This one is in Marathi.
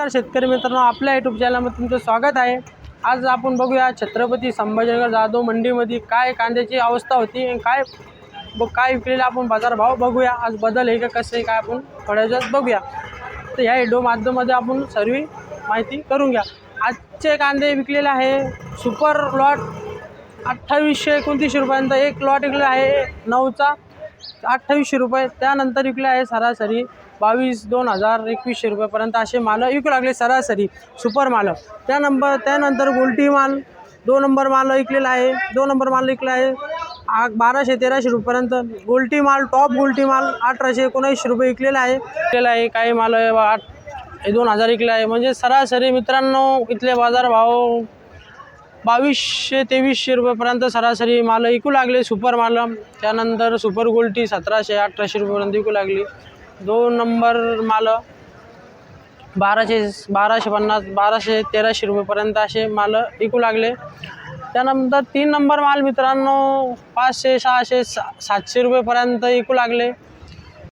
नमस्कार शेतकरी मित्रांनो, आपल्या यूट्यूब चॅनलमध्ये तुमचं स्वागत आहे। आज आपण बघूया छत्रपती संभाजीनगर जाधव मंडीमध्ये काय कांद्याची अवस्था होती आणि काय विकलेला आपण बाजार भाव बघूया। आज बदल आहे का कसं आहे काय आपण थोड्या वेळात बघूया। तर ह्या व्हिडिओ माध्यमामध्ये आपण सर्व माहिती करून घ्या। आजचे कांदे विकलेले आहे सुपर लॉट 2829 रुपयांचा एक लॉट विकला आहे 9चा 2800 रुपये। त्यानंतर विकले आहे सरासरी 22,2021 रुपयापर्यंत असे माल विकू लागले सरासरी सुपर माल। त्यानंतर गोल्टी माल 2 नंबर माल विकलेला आहे 2 नंबर माल विकला आहे 1200-1300 रुपयापर्यंत। गोल्टी माल टॉप गोल्टी माल 1819 रुपये विकलेला आहे काही माल 2000 विकला आहे। म्हणजे सरासरी मित्रांनो इथले बाजार भाव 2200-2300 रुपयापर्यंत सरासरी माल विकू लागले सुपर माल। त्यानंतर सुपर गोल्टी 1700-1800 रुपयापर्यंत विकू लागली। 2 नंबर माल 1250-1300 रुपयापर्यंत असे माल विकू लागले। त्यानंतर 3 नंबर माल मित्रांनो 500-600-700 रुपयापर्यंत विकू लागले।